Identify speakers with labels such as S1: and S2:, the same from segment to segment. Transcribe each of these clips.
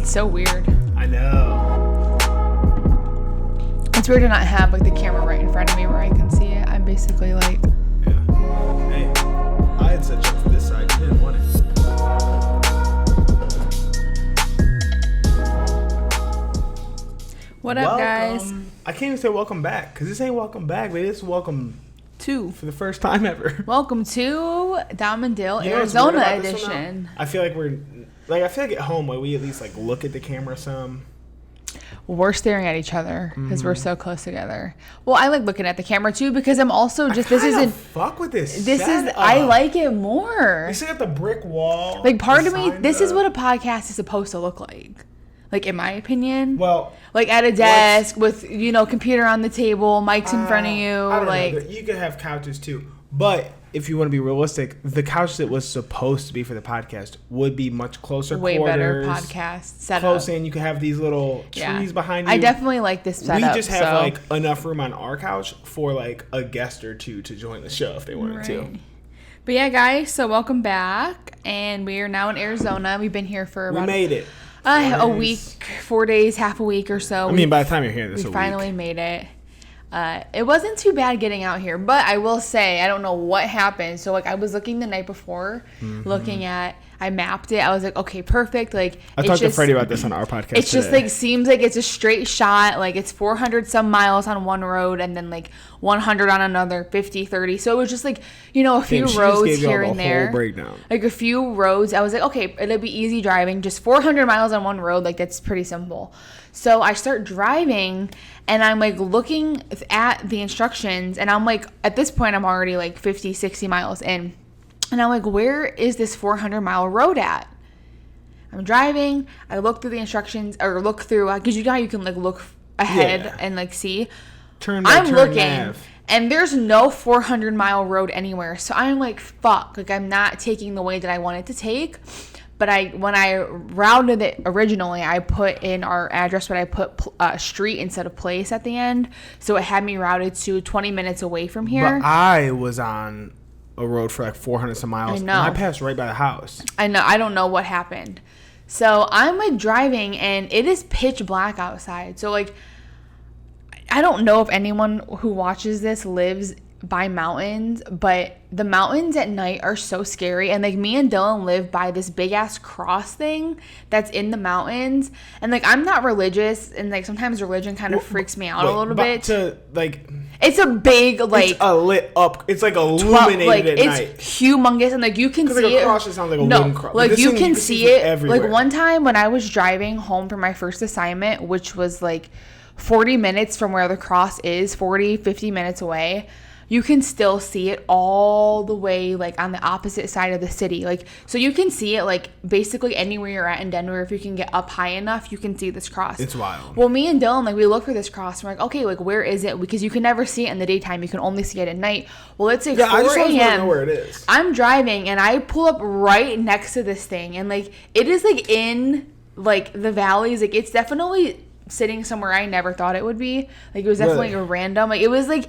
S1: It's so weird.
S2: I know.
S1: It's weird to not have like the camera right in front of me where I can see it. I'm basically like...
S2: Yeah. Hey, I had set you up for this side. You didn't want it.
S1: What up, guys?
S2: I can't even say welcome back because this ain't welcome back, but it's welcome
S1: to
S2: for the first time ever.
S1: Welcome to Dom Dyl Arizona edition.
S2: I feel like at home where we at least like look at the camera some.
S1: We're staring at each other because we're so close together. Well, I like looking at the camera too because I'm also just
S2: fuck with this.
S1: I like it more.
S2: You see at the brick wall.
S1: Like part of me, this is what a podcast is supposed to look like. Like in my opinion.
S2: Well,
S1: like at a desk with computer on the table, mics in front of you.
S2: I don't know. You could have couches too, but if you want to be realistic, the couch that was supposed to be for the podcast would be much closer.
S1: Way
S2: quarters,
S1: better podcast setup.
S2: Close in, you could have these little trees behind you.
S1: I definitely like this setup.
S2: We just have like enough room on our couch for like a guest or two to join the show if they wanted to.
S1: But yeah, guys, so welcome back, and we are now in Arizona. We've been here for about
S2: we made it.
S1: A week, 4 days, half a week or so.
S2: I mean, by the time you're hearing this,
S1: we finally made it. It wasn't too bad getting out here, but I will say, I don't know what happened. So, like, I was looking the night before, I mapped it. I was like, okay, perfect. Like,
S2: I talked to Freddie about this on our podcast.
S1: It's just like seems like it's a straight shot. Like, it's 400 some miles on one road, and then like 100 on another, 50, 30. So it was just like a few roads here and there. Like a few roads. I was like, okay, it'll be easy driving. Just 400 miles on one road. Like, that's pretty simple. So I start driving, and I'm like looking at the instructions, and I'm like, at this point, I'm already like 50, 60 miles in. And I'm like, where is this 400-mile road at? I'm driving. I look through the instructions, or look through, because you know how you can like look ahead and like see. I'm looking, and there's no 400-mile road anywhere. So I'm like, fuck. Like, I'm not taking the way that I wanted to take. But when I routed it originally, I put in our address, but I put street instead of place at the end. So it had me routed to 20 minutes away from here.
S2: But I was on a road for like 400 some miles. I know. And I passed right by the house.
S1: I know. I don't know what happened. So I'm like driving, and it is pitch black outside. So like, I don't know if anyone who watches this lives by mountains, but the mountains at night are so scary. And like, me and Dylan live by this big ass cross thing that's in the mountains, and like, I'm not religious, and like sometimes religion kind of freaks me out a little bit. It's a big like
S2: it's a lit up. It's like illuminated at night.
S1: It's humongous, and like you can see
S2: like
S1: it.
S2: A cross just sounds like a wooden cross.
S1: Like you can see it
S2: everywhere.
S1: Like one time when I was driving home from my first assignment, which was like 40 minutes from where the cross is, 40, 50 minutes away. You can still see it all the way like on the opposite side of the city. Like, so you can see it like basically anywhere you're at in Denver. If you can get up high enough, you can see this cross.
S2: It's wild.
S1: Well, me and Dylan, like, we look for this cross. And we're like, okay, like, where is it? Because you can never see it in the daytime. You can only see it at night. Well, it's like 4 a.m.
S2: I just want to know where it is.
S1: I'm driving, and I pull up right next to this thing. And like, it is like in like the valleys. Like, it's definitely sitting somewhere I never thought it would be. Like, it was definitely a random. Like, it was like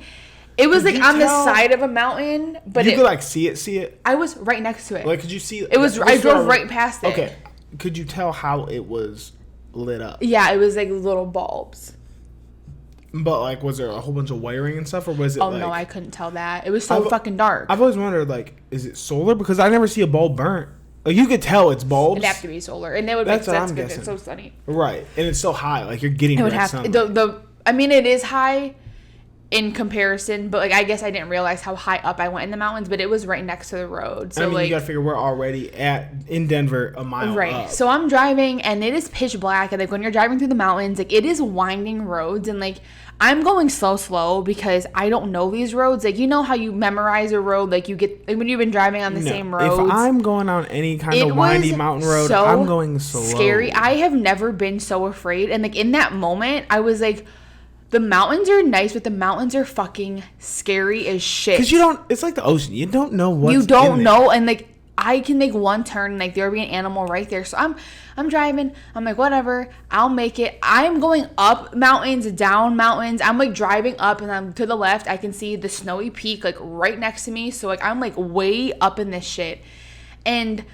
S1: on the side of a mountain, but
S2: you could like see it.
S1: I was right next to it.
S2: Like, could you see?
S1: It was. I drove right past it.
S2: Okay, could you tell how it was lit up?
S1: Yeah, it was like little bulbs.
S2: But like, was there a whole bunch of wiring and stuff, or was it?
S1: Oh no, I couldn't tell that. It was so fucking dark.
S2: I've always wondered, like, is it solar? Because I never see a bulb burnt. Like, you could tell it's bulbs.
S1: It'd have to be solar, and it would make sense because it's so sunny.
S2: Right, and it's so high. Like, you're getting that sun.
S1: I mean, it is high in comparison, but like, I guess I didn't realize how high up I went in the mountains, but it was right next to the road. So like,
S2: you gotta figure we're already in Denver, a mile up.
S1: So I'm driving, and it is pitch black, and like, when you're driving through the mountains, like, it is winding roads, and like, I'm going slow because I don't know these roads. Like, you know how you memorize a road, like you get like when you've been driving on the same roads.
S2: If I'm going on any kind of windy mountain road, I'm going slow.
S1: Scary. I have never been so afraid, and like, in that moment, I was like, the mountains are nice, but the mountains are fucking scary as shit.
S2: Because it's like the ocean. You don't know what's
S1: You don't know, and like, I can make one turn, and like, there'll be an animal right there. So I'm driving. I'm like, whatever, I'll make it. I'm going up mountains, down mountains. I'm like driving up, and I'm to the left. I can see the snowy peak like right next to me. So like, I'm like way up in this shit. And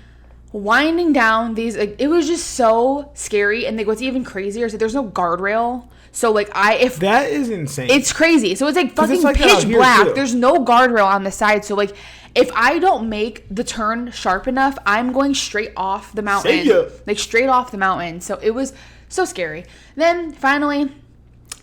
S1: winding down these, like, it was just so scary. And like, what's even crazier is that there's no guardrail. So like,
S2: that is insane.
S1: It's crazy. So it's like fucking pitch black. There's no guardrail on the side. So like, if I don't make the turn sharp enough, I'm going straight off the mountain. Like straight off the mountain. So it was so scary. Then finally,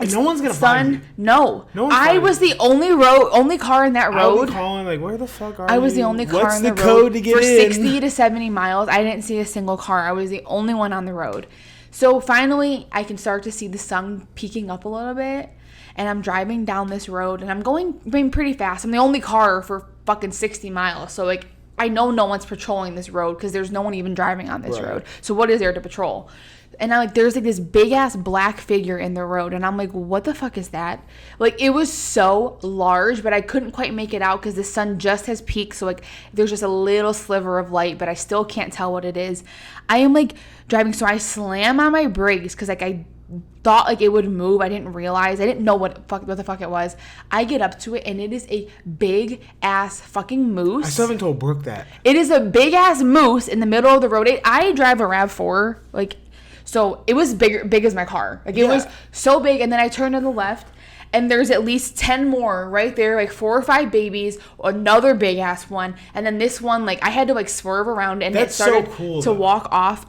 S2: and no one's gonna find you.
S1: No. I was the only car in that road.
S2: I was calling like, where the fuck are you?
S1: I was the only car in the road. What's the code to get in? For 60 to 70 miles, I didn't see a single car. I was the only one on the road. So finally, I can start to see the sun peeking up a little bit. And I'm driving down this road, and I'm going pretty fast. I'm the only car for fucking 60 miles. So like, I know no one's patrolling this road because there's no one even driving on this road. So what is there to patrol? And I'm like, there's like this big ass black figure in the road. And I'm like, what the fuck is that? Like, it was so large, but I couldn't quite make it out because the sun just has peaked. So like, there's just a little sliver of light, but I still can't tell what it is. I am like driving. So I slam on my brakes because like I thought like it would move. I didn't realize. I didn't know what the fuck it was. I get up to it, and it is a big ass fucking moose.
S2: I still haven't told Brooke that.
S1: It is a big ass moose in the middle of the road. I drive a RAV4, like, so it was big as my car. Like, it was so big. And then I turned to the left, and there's at least 10 more right there, like 4 or 5 babies, another big ass one, and then this one, like, I had to like swerve around, and it started to walk off.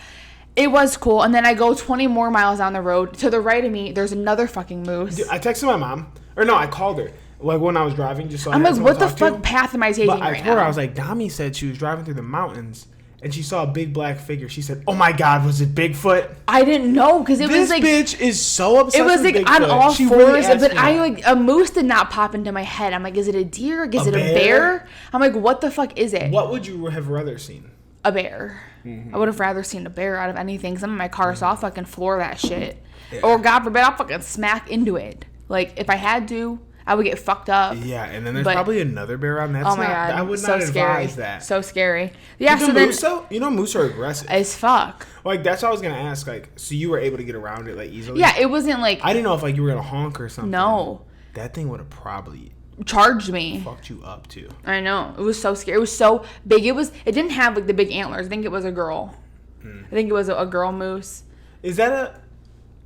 S1: It was cool. And then I go 20 more miles down the road. To the right of me, there's another fucking moose.
S2: Dude, I texted my mom. Or no, I called her. Like, when I was driving, just so
S1: I'm like, what the fuck path am I taking right now?
S2: I told her, I was like, Dami said she was driving through the mountains, and she saw a big black figure. She said, oh my God, was it Bigfoot?
S1: I didn't know, because it was like...
S2: This bitch is so obsessed with Bigfoot.
S1: It was like on all fours, but I like, a moose did not pop into my head. I'm like, is it a deer? Is it a bear? I'm like, what the fuck is it?
S2: What would you have rather seen?
S1: A bear. Mm-hmm. I would have rather seen a bear out of anything. Because I'm in my car, so I'll fucking floor that shit. Yeah. Or God forbid, I'll fucking smack into it. Like, if I had to, I would get fucked up.
S2: Yeah, and then there's probably another bear on that.
S1: Oh my God.
S2: I would not advise that.
S1: So scary. Yeah,
S2: so then... You know moose are aggressive.
S1: As fuck.
S2: Like, that's what I was going to ask. Like, so you were able to get around it, like, easily?
S1: Yeah, it wasn't like...
S2: I didn't know if, like, you were going to honk or something.
S1: No.
S2: That thing would have probably...
S1: charged me.
S2: Fucked you up, too.
S1: I know. It was so scary. It was so big. It didn't have, like, the big antlers. I think it was a girl. I think it was a girl moose.
S2: Is that a...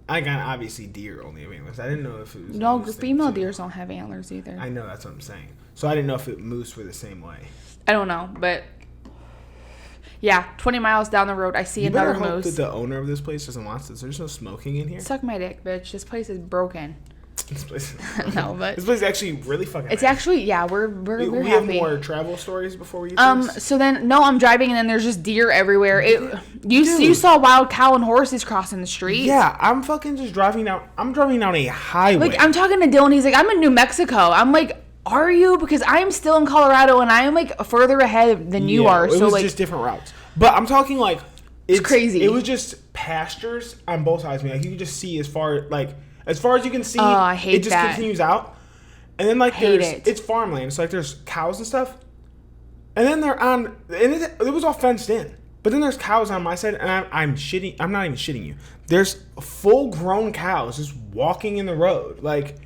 S2: I got obviously deer only have antlers. I didn't know if it was...
S1: No, female deers don't have antlers either.
S2: I know, that's what I'm saying. So I didn't know if moose were the same way.
S1: I don't know, but... Yeah, 20 miles down the road, I see another moose. You better hope
S2: that the owner of this place doesn't want this. There's no smoking in here.
S1: Suck my dick, bitch. This place is broken.
S2: This place
S1: no, but
S2: this place is actually really fucking
S1: it's nice. Actually, yeah, we're
S2: we
S1: happy.
S2: Have more travel stories before we get
S1: so then I'm driving, and then there's just deer everywhere. You saw wild cow and horses crossing the street.
S2: Yeah, I'm fucking just driving down. I'm driving down a highway.
S1: Like, I'm talking to Dylan, he's like, I'm in New Mexico. I'm like, are you? Because I'm still in Colorado, and I am like further ahead than you are.
S2: So it was like, just different routes. But I'm talking like
S1: it's crazy.
S2: It was just pastures on both sides of me. Like, you could just see as far as you can see,
S1: I hate
S2: it just
S1: that.
S2: Continues out. And then like it's farmland. So like there's cows and stuff. And then it was all fenced in. But then there's cows on my side, and I'm not even shitting you. There's full grown cows just walking in the road. Like,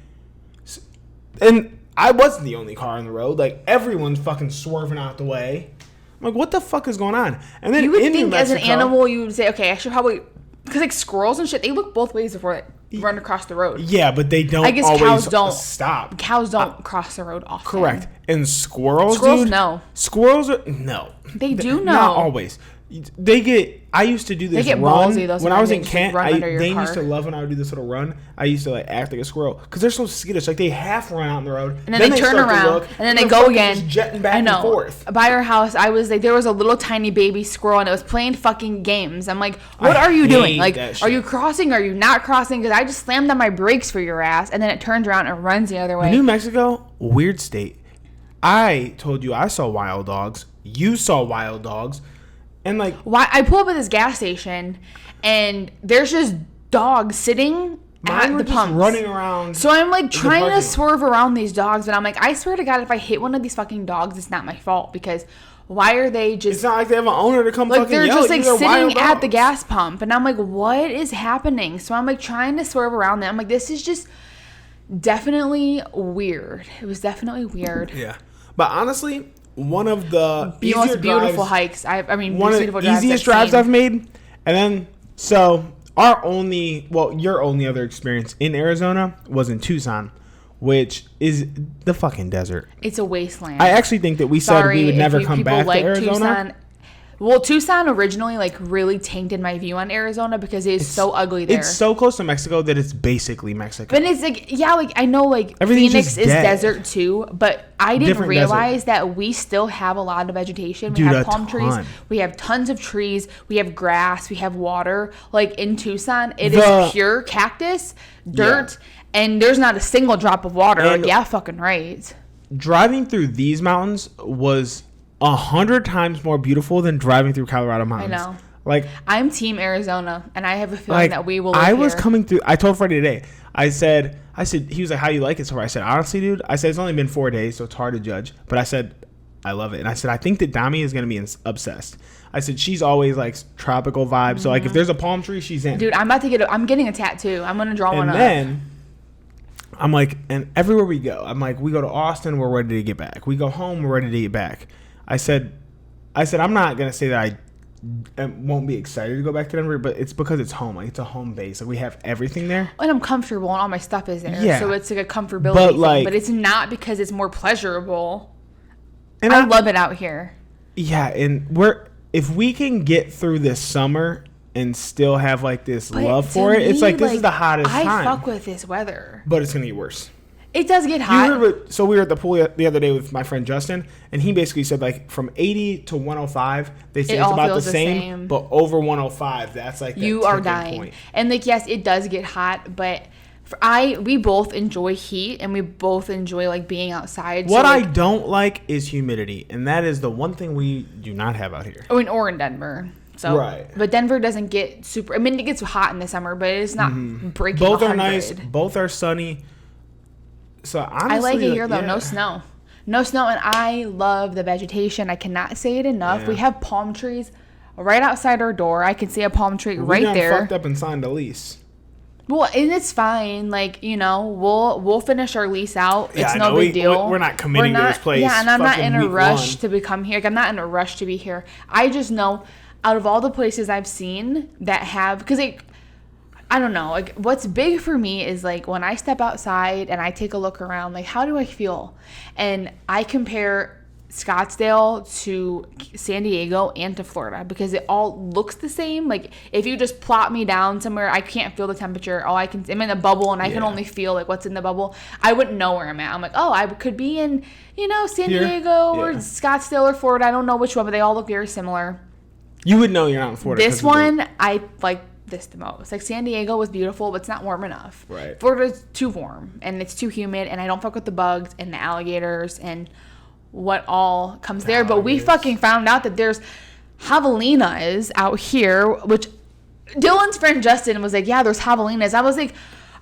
S2: and I wasn't the only car on the road. Like, everyone's fucking swerving out the way. I'm like, what the fuck is going on? And then
S1: you would think as an animal, you would say, okay, I should probably, because like squirrels and shit, they look both ways before they run across the road.
S2: Yeah, but they don't. I guess always cows don't stop.
S1: Cows don't cross the road often.
S2: Correct. And squirrels,
S1: dude, no.
S2: Squirrels are no.
S1: They do know.
S2: Not always. They get. I used to do this.
S1: They get
S2: run
S1: ballsy though.
S2: When I was in Kent. They used to love when I would do this little run. I used to like act like a squirrel because they're so skittish. Like, they half run out on the road,
S1: and then they turn around, and then they go again,
S2: just jetting back and forth.
S1: By our house, I was like, there was a little tiny baby squirrel, and it was playing fucking games. I'm like, what are you doing? Like, are you crossing? Are you not crossing? Because I just slammed on my brakes for your ass, and then it turns around and runs the other way.
S2: New Mexico, weird state. I told you I saw wild dogs. You saw wild dogs. And like,
S1: why I pull up at this gas station, and there's just dogs sitting at the pumps
S2: running around.
S1: So I'm like trying to swerve around these dogs, but I'm like, I swear to God, if I hit one of these fucking dogs, it's not my fault, because why are they just?
S2: It's not like they have an owner to come. Like,
S1: fucking they're just like sitting at the gas pump, and I'm like, what is happening? So I'm like trying to swerve around them. I'm like, this is just definitely weird. It was definitely weird.
S2: Yeah, but honestly, one of the
S1: most beautiful hikes.
S2: One of the easiest drives I've made. And then, so your only other experience in Arizona was in Tucson, which is the fucking desert.
S1: It's a wasteland.
S2: I actually think that we said we would never come back to Arizona.
S1: Tucson. Well, Tucson originally really tainted my view on Arizona because it's so ugly there.
S2: It's so close to Mexico that it's basically Mexico.
S1: But it's I know Phoenix is desert too, but I didn't realize that we still have a lot of vegetation. We have palm trees. We have tons of trees. We have grass. We have water. In Tucson, it is pure cactus, dirt, and there's not a single drop of water. Fucking right.
S2: Driving through these mountains was 100 times more beautiful than driving through Colorado mountains.
S1: I know. I'm team Arizona, and I have a feeling that we will live
S2: was coming through. I told Freddie today. I said, he was like, how do you like it so far? I said, honestly, dude, it's only been 4 days, so it's hard to judge. But I said, I love it. And I said, I think that Dami is going to be obsessed. I said, she's always tropical vibe. Mm-hmm. So if there's a palm tree, she's in.
S1: Dude, I'm getting a tattoo. I'm going to draw one up.
S2: And then I'm and everywhere we go, we go to Austin, we're ready to get back. We go home, we're ready to get back. I said, I'm not going to say that I won't be excited to go back to Denver, but it's because it's home. It's a home base. We have everything there.
S1: And I'm comfortable and all my stuff is there. Yeah. So it's a comfortability thing. But it's not because it's more pleasurable. And I love it out here.
S2: Yeah. And if we can get through this summer and still have this love for it, it's this is the hottest time.
S1: I fuck with this weather.
S2: But it's going to get worse.
S1: It does get hot.
S2: So we were at the pool the other day with my friend Justin, and he basically said from 80 to 105, they say it's about the same, but over 105, that's
S1: you are dying. Point. And yes, it does get hot, but we both enjoy heat, and we both enjoy being outside.
S2: What I don't like is humidity, and that is the one thing we do not have out here.
S1: Or in Denver. So, right. But Denver doesn't get super. I mean, it gets hot in the summer, but it's not breaking.
S2: Both
S1: 100.
S2: Are nice. Both are sunny. So honestly,
S1: I like it here though. No snow, and I love the vegetation. I cannot say it enough. Yeah. We have palm trees right outside our door. I can see a palm tree right there.
S2: We fucked up and signed a lease.
S1: Well, and it's fine. We'll finish our lease out. It's no big deal.
S2: We're not committing to this place.
S1: Yeah, and I'm not in a rush to become here. I'm not in a rush to be here. I just know out of all the places I've seen that have, because I don't know, what's big for me is when I step outside and I take a look around, how do I feel? And I compare Scottsdale to San Diego and to Florida because it all looks the same. If you just plop me down somewhere, I can't feel the temperature. I'm in a bubble and I can only feel what's in the bubble. I wouldn't know where I'm at. I'm I could be in, San Diego or Scottsdale or Florida. I don't know which one, but they all look very similar.
S2: You would know you're not in Florida.
S1: This one, I like this the most. San Diego was beautiful, but it's not warm enough.
S2: Right.
S1: Florida's too warm, and it's too humid, and I don't fuck with the bugs and the alligators and what all comes there. But we fucking found out that there's javelinas out here, which Dylan's friend Justin was yeah, there's javelinas. I was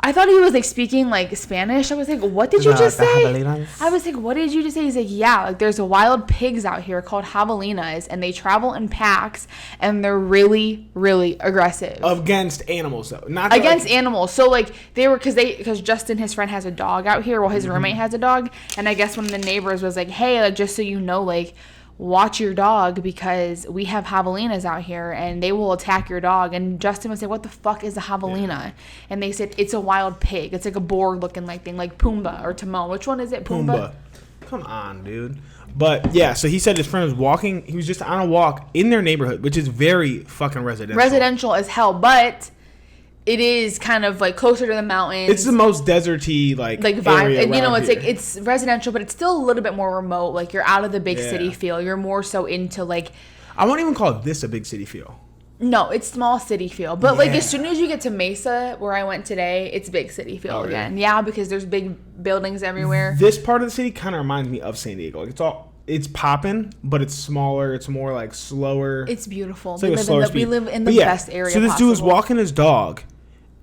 S1: I thought he was speaking Spanish. I was what did you just say? Javelinas? I was what did you just say? He's yeah, there's wild pigs out here called javelinas, and they travel in packs, and they're really, really aggressive.
S2: Against animals, though. Not
S1: against animals. So they were, because Justin, his friend, has a dog out here. Well, his roommate has a dog, and I guess one of the neighbors was hey, just so you know, watch your dog because we have javelinas out here and they will attack your dog. And Justin would say, what the fuck is a javelina? Yeah. And they said, it's a wild pig. It's a boar looking thing, like Pumbaa or Timon. Which one is it? Pumbaa?
S2: Come on, dude. But yeah, so he said his friend was walking. He was just on a walk in their neighborhood, which is very fucking residential.
S1: Residential as hell, but it is kind of closer to the mountains.
S2: It's the most deserty vibe. Area
S1: and it's
S2: here.
S1: It's residential, but it's still a little bit more remote. You're out of the big city feel. You're more so into
S2: I won't even call this a big city feel.
S1: No, it's small city feel. But as soon as you get to Mesa, where I went today, it's big city feel again. Yeah, because there's big buildings everywhere.
S2: This part of the city kind of reminds me of San Diego. It's popping, but it's smaller. It's more slower.
S1: It's beautiful.
S2: We
S1: live in the best area.
S2: So this dude was walking his dog.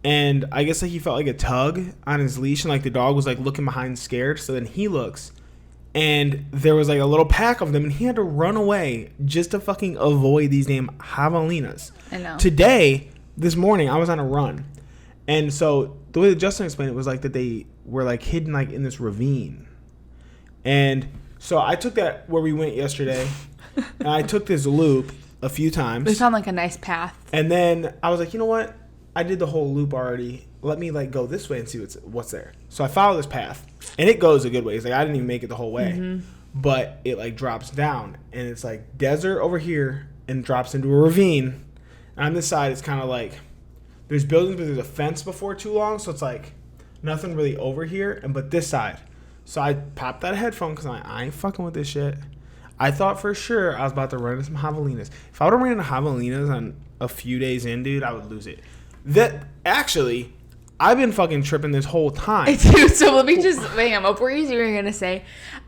S2: And I guess he felt a tug on his leash, and the dog was looking behind scared. So then he looks, and there was a little pack of them, and he had to run away just to fucking avoid these damn javelinas.
S1: I know.
S2: This morning, I was on a run, and so the way that Justin explained it was that they were hidden in this ravine, and So I took that where we went yesterday, and I took this loop a few times.
S1: We found like a nice path.
S2: And then I was like, you know what? I did the whole loop already. Let me like go this way and see what's there. So I followed this path, and it goes a good way. It's like I didn't even make it the whole way, but it like drops down, and it's like desert over here, and drops into a ravine. And on this side, it's kind of like there's buildings, but there's a fence before too long, so it's like nothing really over here. But this side, so I popped that headphone because I ain't fucking with this shit. I thought for sure I was about to run into some javelinas. If I would have ran into javelinas on a few days in, dude, I would lose it. That actually, I've been fucking tripping this whole time.
S1: Dude, so let me just hang on. Before you were gonna say,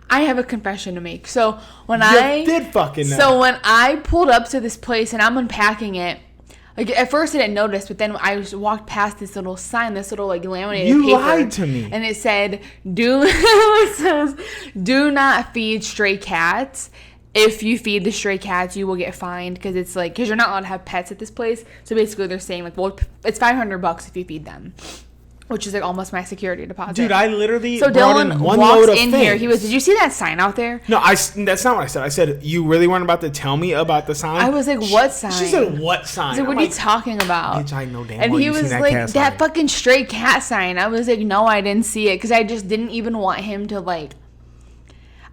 S1: I have a confession to make. So when
S2: you did fucking know.
S1: So when I pulled up to this place and I'm unpacking it, like at first I didn't notice, but then I just walked past this little sign, this little like laminated paper.
S2: You lied to me.
S1: And it said, "Do not feed stray cats. If you feed the stray cats, you will get fined because it's like because you're not allowed to have pets at this place. So basically, they're saying like, well, it's $500 if you feed them." Which is like almost my security deposit.
S2: Dude, I literally
S1: so Dylan walks in here. He was, did you see that sign out there?
S2: No, that's not what I said. I said, you really weren't about to tell me about the sign?
S1: I was like, what sign?
S2: She said, what sign?
S1: I was like, what are you talking about?
S2: Bitch, I know damn
S1: and
S2: well
S1: he was like, that fucking stray cat sign. I was like, no, I didn't see it because I just didn't even want him to like.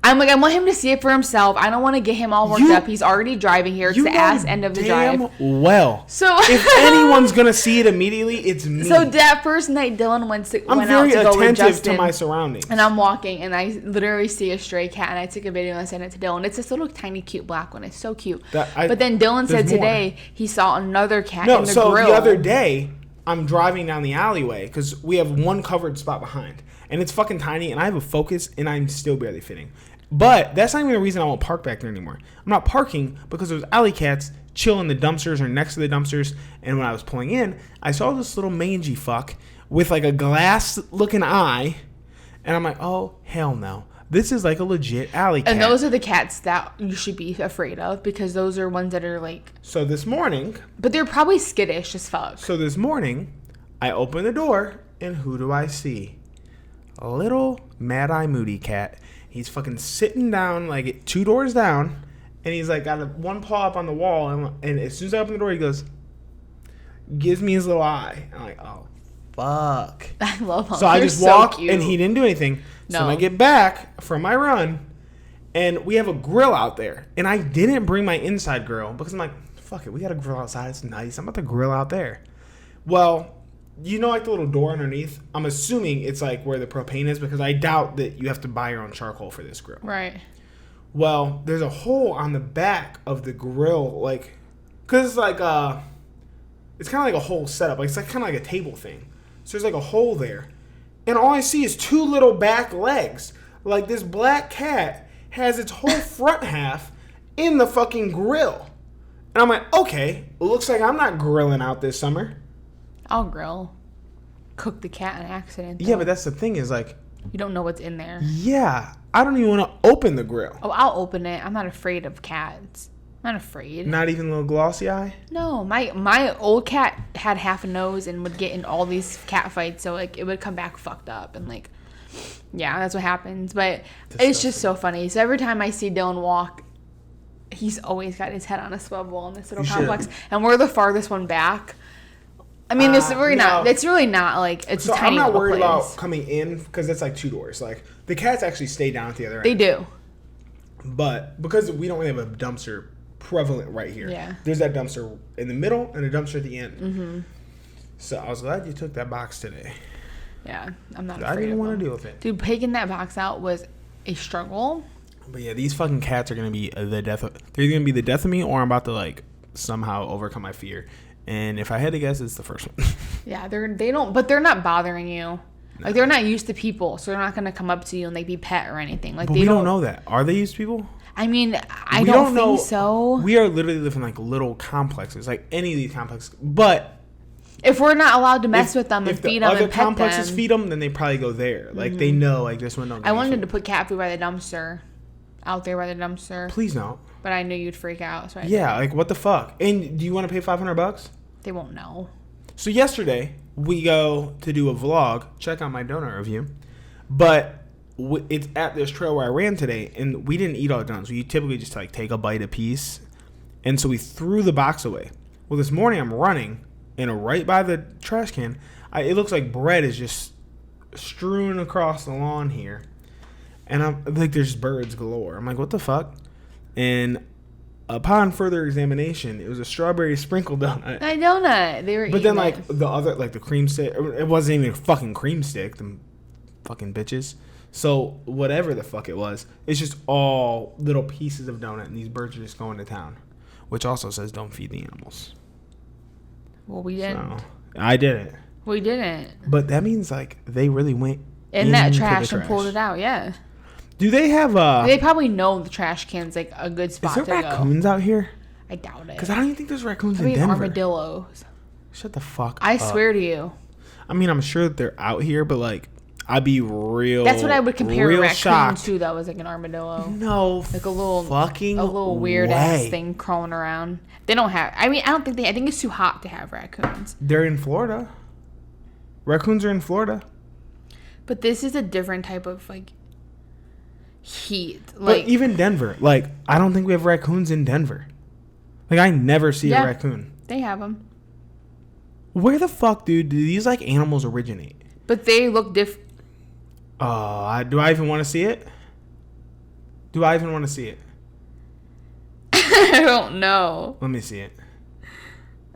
S1: I'm like, I want him to see it for himself. I don't want to get him all worked up. He's already driving here. It's the ass end of the drive.
S2: Well.
S1: So
S2: if anyone's gonna see it immediately, it's me.
S1: So that first night, Dylan went out to go with Justin.
S2: I'm very attentive to my surroundings.
S1: And I'm walking, and I literally see a stray cat, and I took a video and I sent it to Dylan. It's this little tiny cute black one. It's so cute. But then Dylan said today he saw another cat in the grill.
S2: The other day, I'm driving down the alleyway because we have one covered spot behind, and it's fucking tiny, and I have a Focus, and I'm still barely fitting. But that's not even the reason I won't park back there anymore. I'm not parking because those alley cats chill in the dumpsters or next to the dumpsters. And when I was pulling in, I saw this little mangy fuck with like a glass-looking eye. And I'm like, oh, hell no. This is like a legit alley cat.
S1: And those are the cats that you should be afraid of because those are ones that are like...
S2: So this morning...
S1: But they're probably skittish as fuck.
S2: So this morning, I open the door and who do I see? A little Mad Eye Moody cat. He's fucking sitting down, like 2 doors down, and he's like got one paw up on the wall. And as soon as I open the door, he goes, gives me his little eye. I'm like, oh, fuck.
S1: I love him.
S2: So I just walk, and he didn't do anything. No. So when I get back from my run, and we have a grill out there, and I didn't bring my inside grill because I'm like, fuck it, we got a grill outside. It's nice. I'm about to grill out there. Well, you know, like the little door underneath? I'm assuming it's like where the propane is because I doubt that you have to buy your own charcoal for this grill.
S1: Right.
S2: Well, there's a hole on the back of the grill, like, because it's like it's kind of like a whole setup. Like, it's like kind of like a table thing. So there's like a hole there. And all I see is 2 little back legs. Like, this black cat has its whole front half in the fucking grill. And I'm like, okay, it looks like I'm not grilling out this summer.
S1: I'll grill. Cook the cat in accident. Though.
S2: Yeah, but that's the thing is like...
S1: You don't know what's in there.
S2: Yeah. I don't even want to open the grill.
S1: Oh, I'll open it. I'm not afraid of cats. I'm not afraid.
S2: Not even a little glossy eye?
S1: No. My old cat had half a nose and would get in all these cat fights. So, like, it would come back fucked up. And, like, yeah, that's what happens. But it's just so funny. So every time I see Dylan walk, he's always got his head on a swivel in this little complex. And we're the farthest one back. I mean, it's really not. It's really not like it's a tiny little place. I'm not worried about
S2: coming in because it's like 2 doors. Like the cats actually stay down at the other end.
S1: They do.
S2: But because we don't really have a dumpster prevalent right here,
S1: yeah.
S2: There's that dumpster in the middle and a dumpster at the end. Mm-hmm. So I was glad you took that box today.
S1: Yeah, I'm not. I
S2: didn't want to deal with it,
S1: dude. Taking that box out was a struggle.
S2: But yeah, these fucking cats are gonna be the death. They're either gonna be the death of me, or I'm about to like somehow overcome my fear. And if I had to guess, it's the first one.
S1: Yeah, but they're not bothering you. No. Like, they're not used to people, so they're not going to come up to you and, like, be pet or anything. Like,
S2: but we don't know that. Are they used to people?
S1: I mean, I don't think so.
S2: We are literally living, like, little complexes, like any of these complexes. But
S1: if we're not allowed to mess with them and feed them and pet them. If the other
S2: complexes feed them, then they probably go there. Like, they know, like, this one don't.
S1: I wanted to put cat food by the dumpster. Out there by the dumpster.
S2: Please don't.
S1: But I knew you'd freak out, so I
S2: didn't. Like, what the fuck? And do you want to pay $500?
S1: They won't know.
S2: So yesterday, we go to do a vlog. Check out my donut review. But it's at this trail where I ran today, and we didn't eat all the donuts. We typically just like take a bite apiece, and so we threw the box away. Well, this morning I'm running, and right by the trash can, it looks like bread is just strewn across the lawn here, and I'm like, there's birds galore. I'm like, what the fuck? And upon further examination, it was a strawberry sprinkle donut.
S1: A donut. They were.
S2: But then like the other, like the cream stick, it wasn't even a fucking cream stick. Them fucking bitches. So whatever the fuck it was, it's just all little pieces of donut, and these birds are just going to town. Which also says don't feed the animals.
S1: Well, we didn't.
S2: So, I didn't.
S1: We didn't.
S2: But that means like they really went
S1: in that trash and pulled it out. Yeah.
S2: Do they have
S1: They probably know the trash can's like a good spot to go.
S2: Is there raccoons out here?
S1: I doubt it.
S2: Because I don't even think there's raccoons in Denver.
S1: Armadillos.
S2: Shut the fuck up.
S1: I swear to you.
S2: I mean, I'm sure that they're out here, but like, I'd be real.
S1: That's what I would compare a raccoon
S2: shocked.
S1: to. That was like an armadillo.
S2: No,
S1: like a little
S2: weird
S1: ass thing crawling around. They don't have. I mean, I don't think I think it's too hot to have raccoons.
S2: They're in Florida. Raccoons are in Florida.
S1: But this is a different type of like heat. Like
S2: but even Denver, like I don't think we have raccoons in Denver. Like I never see a raccoon.
S1: They have them.
S2: Where the fuck, dude, do these like animals originate?
S1: But they look different.
S2: Do I even want to see it? Do I even want to see it?
S1: I don't know.
S2: Let me see it.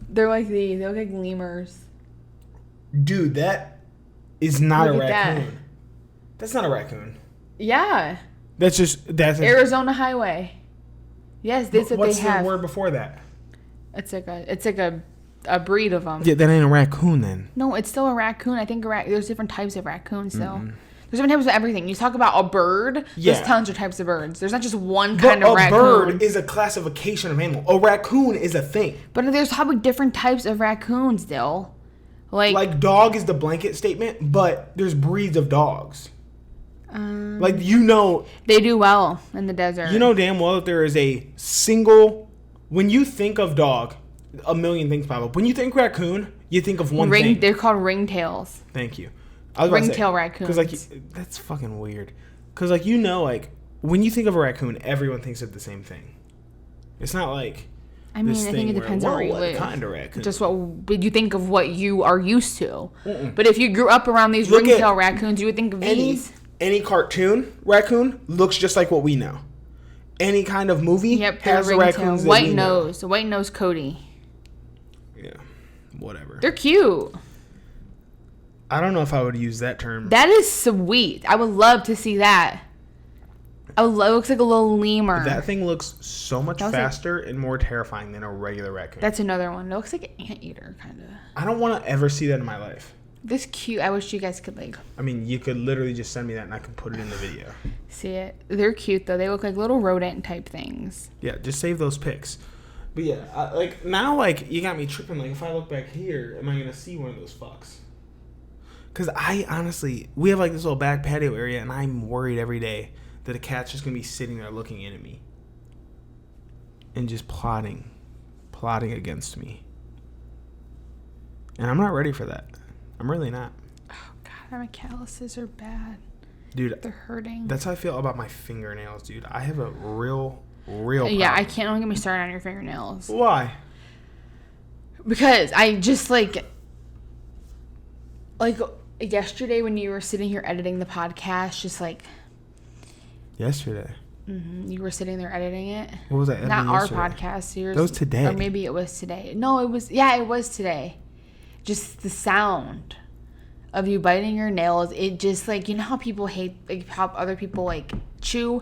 S1: They're like these. They look like lemurs.
S2: Dude, that is not a raccoon. That's not a raccoon.
S1: Yeah.
S2: That's
S1: Arizona Highway. Yes, that's what they have.
S2: What's the word before that?
S1: It's like a breed of them.
S2: Yeah, that ain't a raccoon then.
S1: No, it's still a raccoon. I think there's different types of raccoons still. Mm-hmm. There's different types of everything. You talk about a bird, there's tons of types of birds. There's not just one kind of raccoon. A bird
S2: is a classification of animal. A raccoon is a thing.
S1: But there's probably different types of raccoons, Dyl.
S2: Like dog is the blanket statement, but there's breeds of dogs. Like, you know...
S1: They do well in the desert.
S2: You know damn well that there is a single... When you think of dog, a million things pop up. When you think raccoon, you think of one thing.
S1: They're called ringtails.
S2: Thank you.
S1: Ringtail raccoons.
S2: Because, like, that's fucking weird. Because, like, you know, like, when you think of a raccoon, everyone thinks of the same thing. It's not like...
S1: I mean, I think it depends on where you live.
S2: Kind of raccoon?
S1: Just what you think of what you are used to. Mm-mm. But if you grew up around these ringtail raccoons, you would think of these.
S2: Any cartoon raccoon looks just like what we know. Any kind of movie has the raccoons that
S1: White nose. The white nose Cody.
S2: Yeah, whatever.
S1: They're cute.
S2: I don't know if I would use that term.
S1: That is sweet. I would love to see that. It looks like a little lemur.
S2: That thing looks so much faster and more terrifying than a regular raccoon.
S1: That's another one. It looks like an anteater, kind of.
S2: I don't want to ever see that in my life.
S1: This cute. I wish you guys could like.
S2: I mean, you could literally just send me that and I could put it in the video.
S1: See it? They're cute though. They look like little rodent type things.
S2: Yeah, just save those pics. But yeah, like now, like you got me tripping. Like if I look back here, am I gonna see one of those fucks? Because I honestly, we have like this little back patio area, and I'm worried every day that a cat's just gonna be sitting there looking in at me and just plotting against me. And I'm not ready for that. I'm really not.
S1: Oh god, my calluses are bad.
S2: Dude,
S1: they're hurting.
S2: That's how I feel about my fingernails, dude. I have a real problem.
S1: Yeah, I can't. Don't get me started on your fingernails.
S2: Why?
S1: Because I just like yesterday when you were sitting here editing the podcast, just like
S2: yesterday.
S1: Mm-hmm, you were sitting there editing it.
S2: What was that?
S1: Not our podcast. Yours.
S2: That was today.
S1: Or maybe it was today. No, it was. Yeah, it was today. Just the sound of you biting your nails. It just like, you know how people hate, like how other people like chew.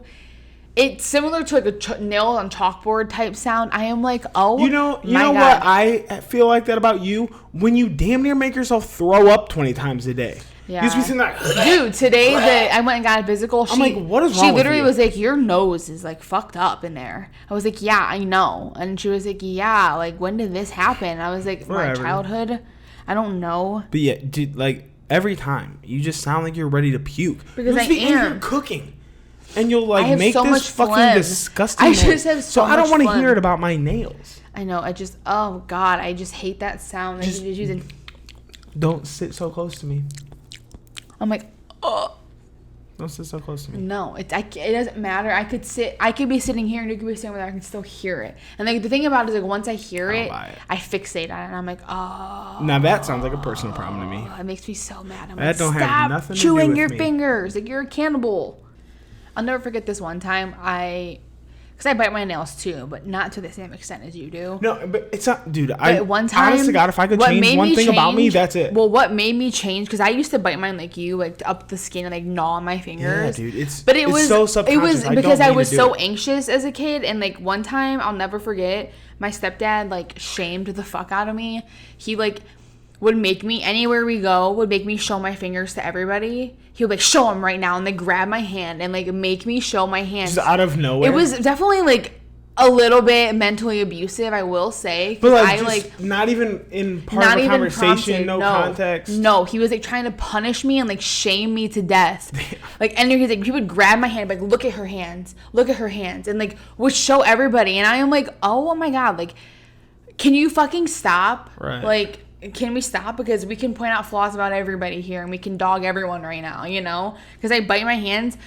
S1: It's similar to like a nail on chalkboard type sound. I am like, oh,
S2: you know what I feel like that about you? When you damn near make yourself throw up 20 times a day.
S1: Yeah.
S2: You just be sitting like,
S1: dude, today I went and got a physical.
S2: I'm like, what is wrong with you?
S1: She literally was like, your nose is like fucked up in there. I was like, yeah, I know. And she was like, yeah, like when did this happen? I was like, my childhood. I don't know.
S2: But yeah, dude, like every time you just sound like you're ready to puke.
S1: Because I am.
S2: You're cooking. And you'll like make so this fucking phlegm. Disgusting noise.
S1: I just have so much
S2: I don't want to
S1: phlegm.
S2: hear it about my nails.
S1: I know. Oh God, I just hate that sound. Just
S2: don't sit so close to me.
S1: I'm like, oh.
S2: Don't sit so close to me.
S1: No, it doesn't matter. I could be sitting here and you could be sitting over there. I can still hear it. And like the thing about it is like once I hear it, I fixate on it and I'm like, oh.
S2: Now that sounds like a personal problem to me.
S1: It makes me so mad. I'm
S2: that
S1: like,
S2: don't
S1: stop
S2: have nothing
S1: chewing
S2: to do with
S1: your
S2: me.
S1: fingers. Like you're a cannibal. I'll never forget this one time because I bite my nails too, but not to the same extent as you do.
S2: No, but it's not, dude.
S1: One time,
S2: honest to God, if I could change one thing about me, that's it.
S1: Well, what made me change? Because I used to bite mine like you, like up the skin and like gnaw on my fingers.
S2: Yeah, dude. It's
S1: so subconscious. It was because I was so anxious as a kid, and like one time I'll never forget. My stepdad like shamed the fuck out of me. He like would make me, anywhere we go, would make me show my fingers to everybody. He would like, show them right now, and they grab my hand and like make me show my hands.
S2: Just out of nowhere.
S1: It was definitely like a little bit mentally abusive, I will say.
S2: But like, not even in part of a conversation, no context.
S1: No, he was like trying to punish me and like shame me to death. Like, and he's like, he would grab my hand, like, look at her hands, and like would show everybody, and I am like, oh my god, like, can you fucking stop?
S2: Right.
S1: Like, can we stop? Because we can point out flaws about everybody here, and we can dog everyone right now, you know? Because I bite my hands.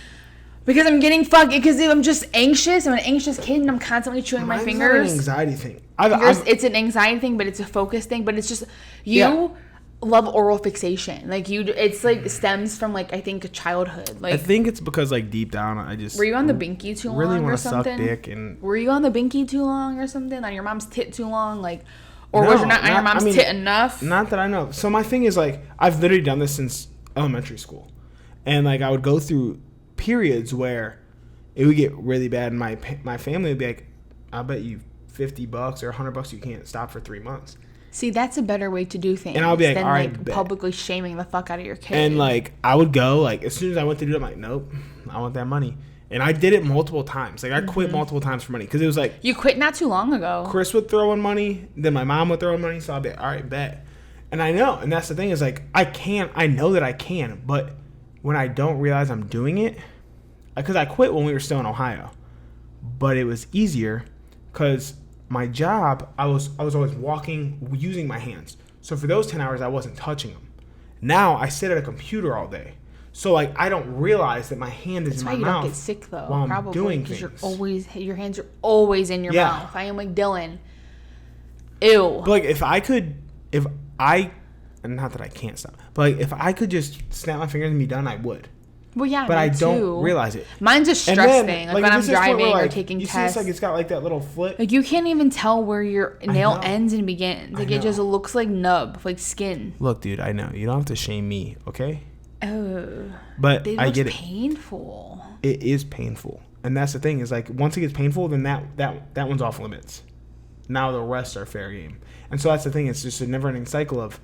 S1: Because I'm getting because I'm just anxious. I'm an anxious kid, and I'm constantly chewing my fingers.
S2: It's an anxiety thing.
S1: It's an anxiety thing, but it's a focus thing. But it's just love oral fixation. Like it's like stems from like I think childhood. Like
S2: I think it's because like deep down I just
S1: were you on the binky too long
S2: really
S1: or something?
S2: Suck dick and
S1: were you on the binky too long or something? On your mom's tit too long, like. Or was you not on your mom's tit enough?
S2: Not that I know. So my thing is like I've literally done this since elementary school, and like I would go through periods where it would get really bad, and my family would be like, "I bet you $50 or $100 you can't stop for 3 months."
S1: See, that's a better way to do things.
S2: And I'll be like,
S1: than
S2: all right,
S1: publicly shaming the fuck out of your kid.
S2: And like I would go like as soon as I went to do it, I'm like, nope, I want that money. And I did it multiple times. Like I quit multiple times for money because it was like
S1: you quit not too long ago.
S2: Chris would throw in money, then my mom would throw in money, so I'd be like, all right, bet. And I know, and that's the thing is like I know that I can, but when I don't realize I'm doing it, because I quit when we were still in Ohio, but it was easier because my job I was always walking using my hands. So for those 10 hours I wasn't touching them. Now I sit at a computer all day. So like I don't realize that my hand is in my mouth. That's why you don't get sick though. While I'm doing things.
S1: Your hands are always in your mouth. I am like Dylan. Ew.
S2: But like not that I can't stop, but like if I could just snap my fingers and be done, I would.
S1: Well, yeah,
S2: but I don't realize it.
S1: Mine's a stress thing. Like when I'm driving or taking
S2: tests.
S1: It's
S2: like it's got like that little flip.
S1: Like you can't even tell where your nail ends and begins. Like it just looks like nub, like skin.
S2: Look, dude, I know. You don't have to shame me, okay?
S1: Oh.
S2: But I get it.
S1: It's painful.
S2: It is painful. And that's the thing is like once it gets painful, then that one's off limits. Now the rest are fair game. And so that's the thing. It's just a never-ending cycle of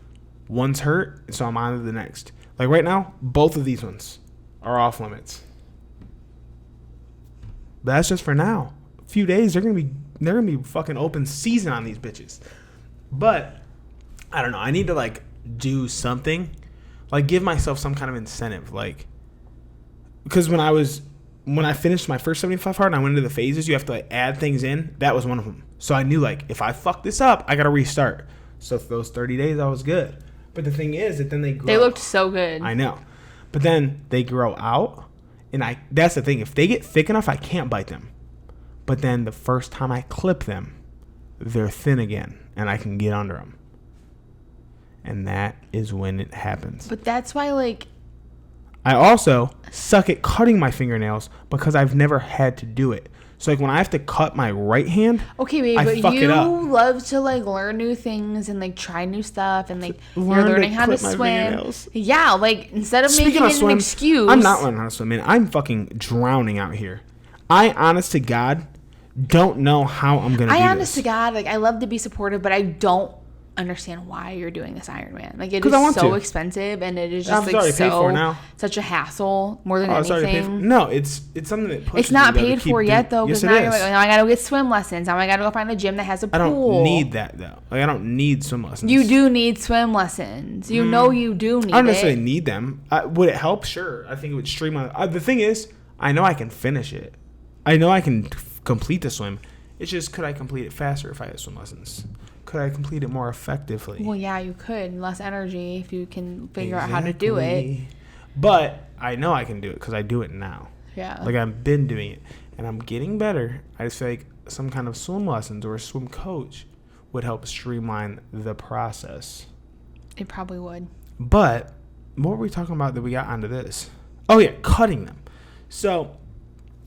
S2: one's hurt, so I'm on to the next. Like right now, both of these ones are off limits. But that's just for now. A few days, they're gonna be fucking open season on these bitches. But I don't know. I need to like do something, like give myself some kind of incentive, like because when I finished my first 75 hard and I went into the phases, you have to like add things in. That was one of them. So I knew like if I fuck this up, I gotta restart. So for those 30 days, I was good. But the thing is that then they
S1: looked so good.
S2: I know. But then they grow out, and that's the thing. If they get thick enough, I can't bite them. But then the first time I clip them, they're thin again, and I can get under them. And that is when it happens.
S1: But that's why, like...
S2: I also suck at cutting my fingernails because I've never had to do it. So, like, when I have to cut my right hand,
S1: okay, babe, but you love to, like, learn new things and, like, try new stuff and, like, you're learning how to swim. Yeah, like, instead of making it an excuse.
S2: I'm not learning how to swim, man. I'm fucking drowning out here. I, honest to God, don't know how I'm going to do this.
S1: Honest to God, like, I love to be supportive, but I don't understand why you're doing this Ironman. Like it is so expensive and it is just like so such a hassle more than anything.
S2: No, it's something that pushes.
S1: It's not paid for yet though, because now you're like, I gotta go get swim lessons. Now I gotta go find a gym that has a pool.
S2: I don't need that though. Like I don't need swim lessons.
S1: You do need swim lessons. You know you do need it.
S2: I don't necessarily need them. Would it help? Sure. I think it would streamline. The thing is, I know I can finish it. I know I can complete the swim. It's just, could I complete it faster if I had swim lessons? Could I complete it more effectively?
S1: Well, yeah, you could. Less energy if you can figure out how to do it.
S2: But I know I can do it because I do it now.
S1: Yeah.
S2: Like, I've been doing it. And I'm getting better. I just feel like some kind of swim lessons or a swim coach would help streamline the process.
S1: It probably would.
S2: But what were we talking about that we got onto this? Oh, yeah, cutting them. So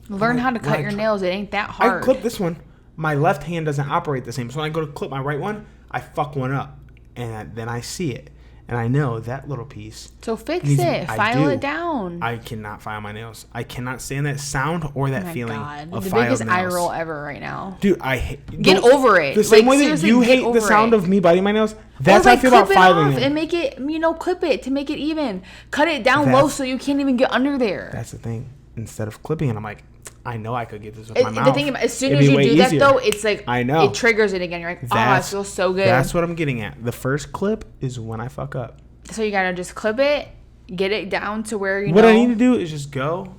S1: learn how to cut your nails. It ain't that hard.
S2: I clip this one. My left hand doesn't operate the same. So when I go to clip my right one, I fuck one up. And then I see it. And I know that little piece.
S1: So fix it. File it down.
S2: I cannot file my nails. I cannot stand that sound or that feeling of
S1: the
S2: filed
S1: biggest
S2: nails.
S1: eye roll ever right now.
S2: Dude, I hate...
S1: Get over it.
S2: The same way that you hate the sound of me biting my nails, that's how I feel about filing them.
S1: And make it, clip it to make it even. Cut it down low so you can't even get under there.
S2: That's the thing. Instead of clipping it, I'm like, I know I could get this with my mouth.
S1: The thing, as soon as you do that, though, it's like...
S2: I know.
S1: It triggers it again. You're like, it feels so good.
S2: That's what I'm getting at. The first clip is when I fuck up.
S1: So you gotta just clip it, get it down to where you know.
S2: What I need to do is just go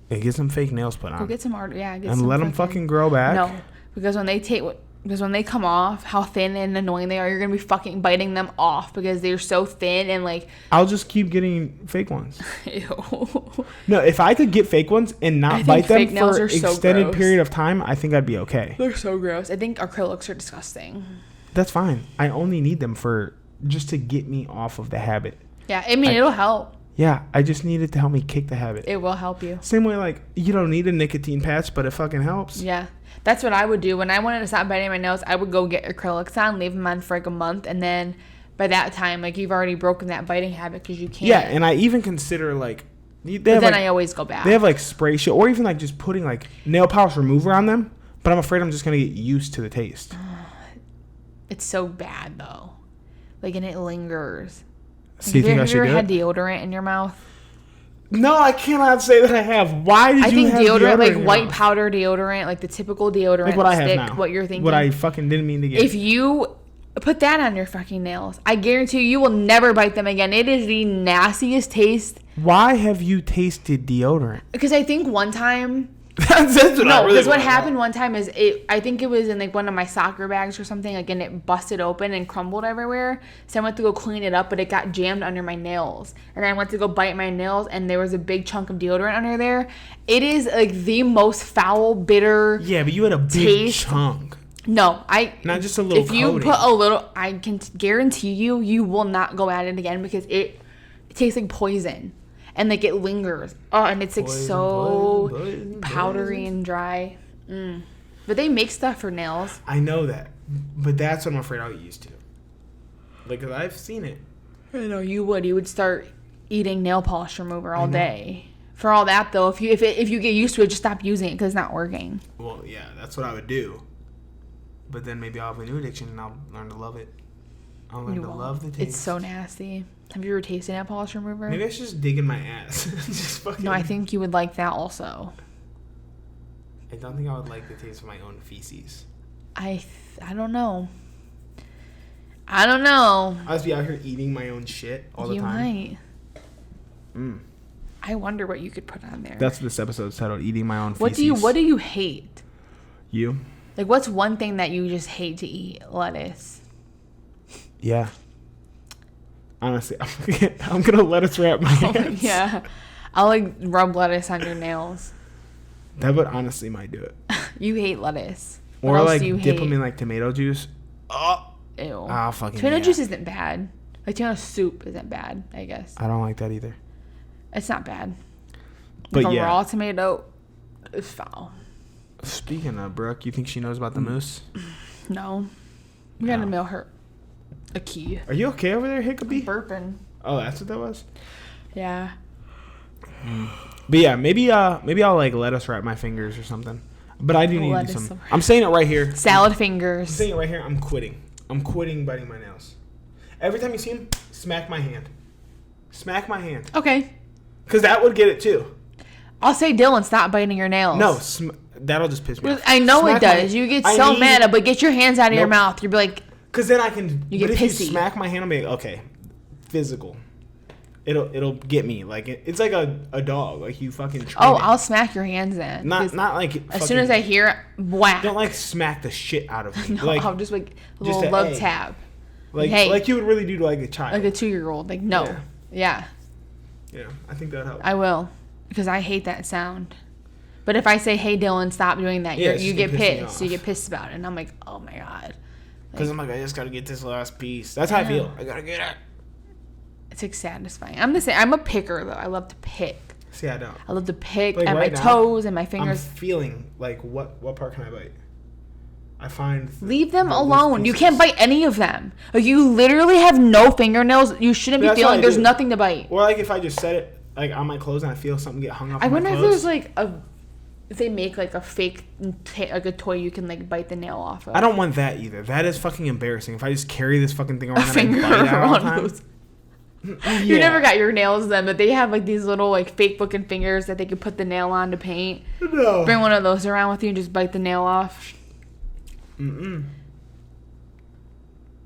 S2: and get some fake nails put on.
S1: Go get some art,
S2: and let them fucking grow back.
S1: No, because when they come off, how thin and annoying they are, you're gonna be fucking biting them off because they're so thin and like.
S2: I'll just keep getting fake ones.
S1: Ew.
S2: No, if I could get fake ones and not bite them for an extended period of time, I think I'd be okay.
S1: They're so gross. I think acrylics are disgusting.
S2: That's fine. I only need them for. Just to get me off of the habit.
S1: Yeah, I mean, it'll help.
S2: Yeah, I just need it to help me kick the habit.
S1: It will help you.
S2: Same way, like, you don't need a nicotine patch, but it fucking helps.
S1: Yeah, that's what I would do. When I wanted to stop biting my nails, I would go get acrylics on, leave them on for like a month, and then by that time, like, you've already broken that biting habit because you can't.
S2: Yeah, and I even consider, like...
S1: But then I always go back.
S2: They have, like, spray shit, or even, like, just putting, like, nail polish remover on them, but I'm afraid I'm just going to get used to the taste.
S1: It's so bad, though. Like, and it lingers.
S2: So you think I should do it?
S1: Have you ever had deodorant in your mouth?
S2: No, I cannot say that I have. Why did you have deodorant?
S1: Like white powder deodorant, like the typical deodorant
S2: like what I have now.
S1: What you're thinking.
S2: What I fucking didn't mean to get.
S1: If you put that on your fucking nails, I guarantee you will never bite them again. It is the nastiest taste.
S2: Why have you tasted deodorant?
S1: Because I think one time... what happened one time is I think it was in like one of my soccer bags or something, like, and it busted open and crumbled everywhere. So I went to go clean it up, but it got jammed under my nails. And I went to go bite my nails, and there was a big chunk of deodorant under there. It is like the most foul, bitter.
S2: Yeah, but you had a big chunk.
S1: No,
S2: not just a little.
S1: If you put a little, I can guarantee you will not go at it again because it tastes like poison. And, like, it lingers. Oh, and it's, like, so powdery and dry. But they make stuff for nails.
S2: I know that. But that's what I'm afraid I'll get used to. Like, 'cause I've seen it.
S1: I know, you would. You would start eating nail polish remover all day. For all that, though, if you get used to it, just stop using it because it's not working.
S2: Well, yeah, that's what I would do. But then maybe I'll have a new addiction and I'll learn to love it. I'll learn to love the taste.
S1: It's so nasty. Have you ever tasted nail polish remover?
S2: Maybe I should just dig in my ass. Just fucking...
S1: No, I think you would like that also.
S2: I don't think I would like the taste of my own feces.
S1: I don't know. I'll
S2: just be out here eating my own shit all the time.
S1: You might. I wonder what you could put on there.
S2: That's this episode's title, Eating My Own Feces.
S1: What do you hate?
S2: You?
S1: Like, what's one thing that you just hate to eat? Lettuce.
S2: Yeah. Honestly, I'm going to lettuce wrap my hands.
S1: Yeah. I'll, like, rub lettuce on your nails.
S2: That would honestly might do it.
S1: You hate lettuce.
S2: Or, like, dip them in, like, tomato juice. Oh.
S1: Ew.
S2: Oh, fucking
S1: tomato juice isn't bad. Like, tomato soup isn't bad, I guess.
S2: I don't like that either.
S1: It's not bad.
S2: But
S1: like a raw tomato is foul.
S2: Speaking of Brooke, you think she knows about the moose?
S1: No. We gotta mail her a key.
S2: Are you okay over there, Hiccupy?
S1: I'm burping.
S2: Oh, that's what that was?
S1: Yeah.
S2: But yeah, maybe I'll like lettuce wrap my fingers or something. But I do need some. I'm saying it right here.
S1: Salad fingers.
S2: I'm saying it right here. I'm quitting. I'm quitting biting my nails. Every time you see him, smack my hand. Smack my hand.
S1: Okay.
S2: Because that would get it too.
S1: I'll say, Dylan, stop biting your nails.
S2: No, that'll just piss me off.
S1: I know it does. You get so mad, but get your hands out of your mouth. You'll be like...
S2: Because then I can...
S1: You get pissy.
S2: If you smack my hand, I'll be like, okay, physical. It'll get me. Like, it's like a dog. Like, you fucking train it.
S1: I'll smack your hands then.
S2: Not like...
S1: As soon as I hear it, whack.
S2: Don't, like, smack the shit out of me.
S1: No,
S2: like,
S1: I'll just, like, a little love tap.
S2: Like you would really do to, like, a child.
S1: Like a 2-year-old. Like, no. Yeah.
S2: Yeah, I think that helps.
S1: I will, because I hate that sound. But if I say, "Hey, Dylan, stop doing that," you get pissed. You get pissed about it, and I'm like, "Oh my god."
S2: Because I'm like, I just gotta get this last piece. That's how I feel. I gotta get it.
S1: It's like satisfying. I'm the same. I'm a picker though. I love to pick.
S2: See, I don't.
S1: I love to pick at my toes and my fingers.
S2: I'm feeling like what part can I bite? I find
S1: leave them alone. You can't bite any of them. Like you literally have no fingernails. You shouldn't be feeling. There's nothing to bite.
S2: Or like if I just set it like on my clothes and I feel something get hung up.
S1: I wonder if there's like if they make like a fake like a toy you can like bite the nail off of.
S2: I don't want that either. That is fucking embarrassing. If I just carry this fucking thing around and I bite it all the time. Yeah.
S1: You never got your nails done, but they have like these little like fake looking fingers that they could put the nail on to paint.
S2: No.
S1: Bring one of those around with you and just bite the nail off.
S2: I'm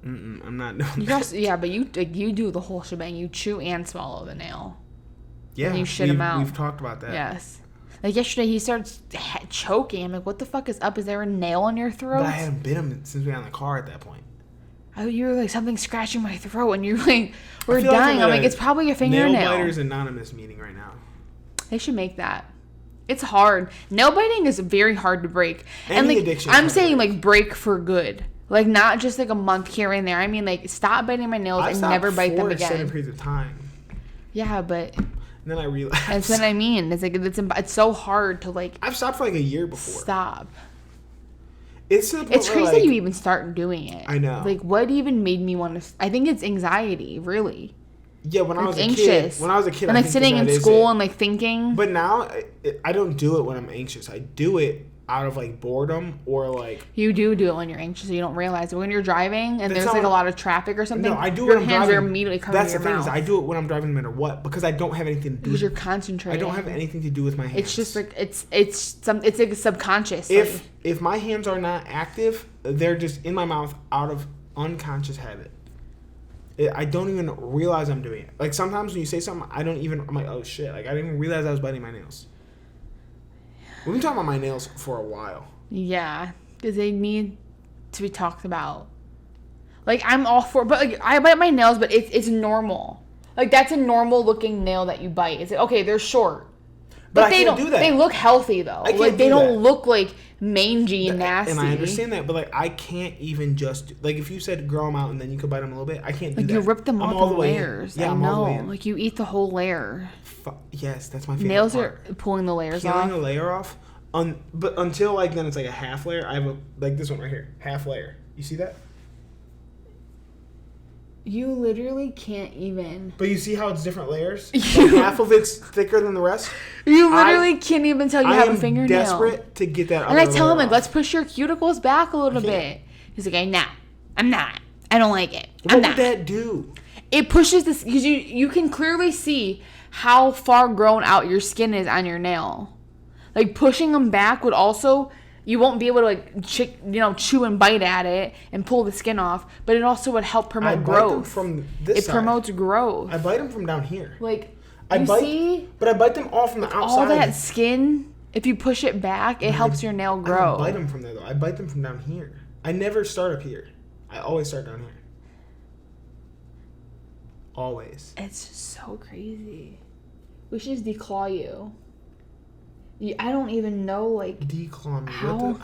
S2: not doing that.
S1: Yeah, but you do the whole shebang. You chew and swallow the nail.
S2: Yeah.
S1: And you shit them out.
S2: We've talked about that.
S1: Yes. Like yesterday, he starts choking. I'm like, what the fuck is up? Is there a nail in your throat?
S2: But I hadn't bit him since we were in the car at that point.
S1: Oh, you were like, something scratching my throat, and you're like, we're dying. I'm like, it's probably a fingernail.
S2: Nail Biters Anonymous meeting right now.
S1: They should make that. It's hard. Nail biting is very hard to break. And like,
S2: addiction.
S1: I'm saying like break for good. Like not just like a month here and there. I mean like stop biting my nails and never bite them again.
S2: I stopped for extended periods of time.
S1: Yeah, but.
S2: And then I realized.
S1: That's what I mean. It's like it's so hard to like.
S2: I've stopped for like a year before.
S1: Stop.
S2: It's
S1: crazy that you even start doing it.
S2: I know.
S1: Like, what even made me want to... I think it's anxiety, really.
S2: Yeah, when I was anxious. When I was a kid,
S1: and like sitting in school and like thinking.
S2: But now, I don't do it when I'm anxious. I do it out of like boredom or like...
S1: You do it when you're anxious. You don't realize it. When you're driving and there's like a lot of traffic or something.
S2: No, I do it
S1: when
S2: when
S1: I'm driving. Your hands are immediately covering your mouth. That's the thing is I do it when I'm driving no matter what because I don't have anything to do. Because you're concentrating.
S2: I don't have anything to do with my hands.
S1: It's just like it's like subconscious.
S2: If my hands are not active, they're just in my mouth out of unconscious habit. I don't even realize I'm doing it. Like sometimes when you say something, I'm like, oh shit. Like I didn't even realize I was biting my nails. We've been talking about my nails for a while.
S1: Yeah, because they need to be talked about. Like I'm all for, but like I bite my nails, but it's normal. Like that's a normal looking nail that you bite. It's like, okay, they're short, but they don't do that. They look healthy though. Like they don't look like mangy and nasty.
S2: And I understand that, but like I can't even just like if you said grow them out and then you could bite them a little bit, I can't do that.
S1: Like you rip them off in layers. Yeah, I know. Like you eat the whole layer.
S2: Yes, that's my favorite
S1: nails
S2: part.
S1: Are pulling the layers
S2: off.
S1: Peeling
S2: the layer off. But until like then it's like a half layer. I have like this one right here, half layer. You see that?
S1: You literally can't even.
S2: But you see how it's different layers? Like half of it's thicker than the rest.
S1: You literally can't even tell you have a fingernail.
S2: I'm desperate to get that.
S1: And I tell him like, let's push your cuticles back a little bit. He's like, I'm not. I don't like it.
S2: What would that do?
S1: It pushes this because you can clearly see how far grown out your skin is on your nail. Like pushing them back would also, you won't be able to like chew and bite at it and pull the skin off, but it also would help promote growth. I bite them
S2: from this side.
S1: It promotes growth.
S2: I bite them from down here.
S1: Like
S2: but I bite them all from the outside.
S1: All that skin, if you push it back, it helps your nail grow.
S2: I don't bite them from there though. I bite them from down here. I never start up here. I always start down here. Always.
S1: It's just so crazy. We should just declaw you. I don't even know, like...
S2: Declaw me? How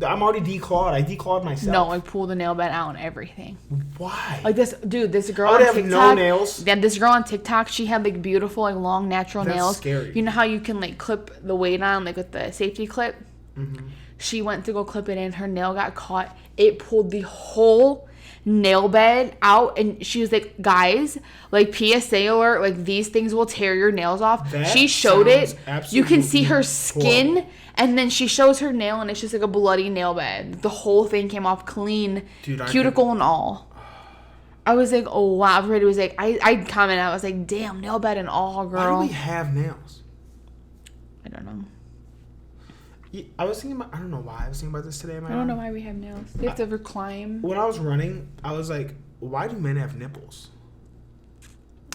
S2: I'm already declawed. I declawed myself.
S1: No, I pull the nail bed out and everything.
S2: Why?
S1: Like this girl on TikTok...
S2: have no nails?
S1: Yeah, this girl on TikTok, she had, like, beautiful, like, long, natural nails.
S2: That's scary.
S1: You know how you can, like, clip the weight on, like, with the safety clip?
S2: Mm-hmm.
S1: She went to go clip it in. Her nail got caught. It pulled the whole nail bed out, and she was like, guys, like, PSA alert, like, these things will tear your nails off. She showed it. You can see her skin, horrible. And then she shows her nail, and it's just like a bloody nail bed. The whole thing came off clean, cuticle and all. I was like, oh wow. Everybody was like, I commented, I was like, damn, nail bed and all, girl.
S2: Why do we have nails?
S1: I don't know.
S2: I was thinking about, I don't know why I was thinking about this today.
S1: I don't know why we have nails. They have to recline.
S2: When I was running, I was like, why do men have nipples?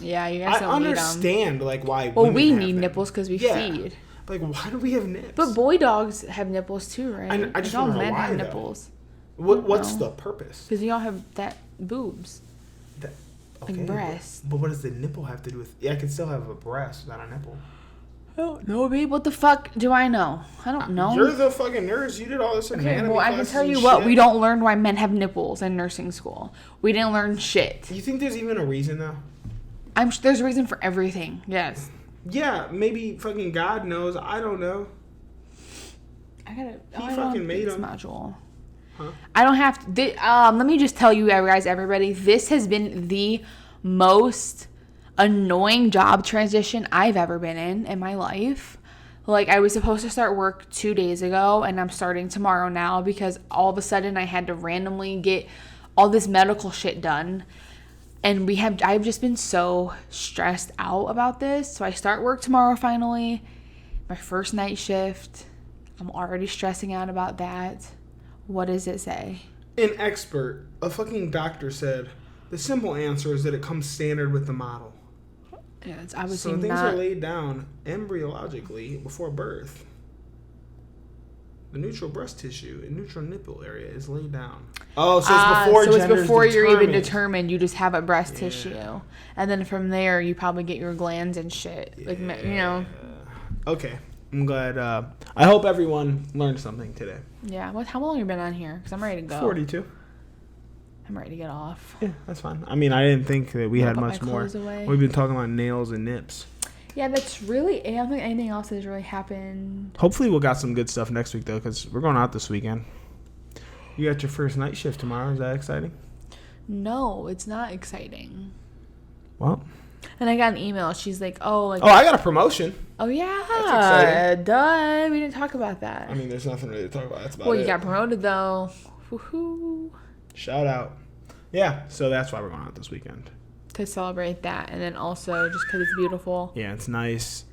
S1: Yeah, you guys don't
S2: understand
S1: need
S2: like why.
S1: Well, we need nipples because we feed.
S2: Like, why do we have nips?
S1: But boy dogs have nipples too, right?
S2: I just don't know
S1: men
S2: why,
S1: have nipples.
S2: What's the purpose?
S1: Because y'all have that boobs.
S2: Okay,
S1: like breast.
S2: But what does the nipple have to do with? Yeah, I can still have a breast without a nipple.
S1: Oh no, babe. What the fuck do I know? I don't know.
S2: You're the fucking nurse. You did all this anatomy.
S1: Well, I can tell you what. We don't learn why men have nipples in nursing school. We didn't learn shit.
S2: You think there's even a reason though?
S1: There's a reason for everything. Yes.
S2: Yeah, maybe fucking God knows. I don't know. He fucking made them.
S1: Module. Huh? I don't have to. Let me just tell you guys, everybody. This has been the most annoying job transition I've ever been in my life. Like, I was supposed to start work 2 days ago, and I'm starting tomorrow now because all of a sudden I had to randomly get all this medical shit done. And I've just been so stressed out about this. So I start work tomorrow finally. My first night shift. I'm already stressing out about that. What does it say?
S2: An expert, a fucking doctor said, the simple answer is that it comes standard with the model.
S1: Yeah, it's obviously
S2: so things are laid down embryologically before birth. The neutral breast tissue and neutral nipple area is laid down. Oh, so it's before
S1: you're even determined. You just have a breast tissue, and then from there you probably get your glands and shit. Yeah. Like, you know.
S2: Okay, I'm glad. I hope everyone learned something today.
S1: Yeah. How long have you been on here? Because I'm ready to go.
S2: 42.
S1: I'm ready to get off.
S2: Yeah, that's fine. I mean, I didn't think that we had much more. We've been talking about nails and nips.
S1: Yeah, that's really. I don't think anything else has really happened.
S2: Hopefully, we'll got some good stuff next week though, because we're going out this weekend. You got your first night shift tomorrow. Is that exciting?
S1: No, it's not exciting.
S2: Well.
S1: And I got an email. She's like, "Oh, like."
S2: Oh, I got a promotion.
S1: Oh yeah, that's exciting. Duh. We didn't talk about that.
S2: I mean, there's nothing really to talk about. That's about
S1: it. You got promoted though. Woohoo!
S2: Shout out. Yeah, so that's why we're going out this weekend.
S1: To celebrate that, and then also just because it's beautiful.
S2: Yeah, it's nice.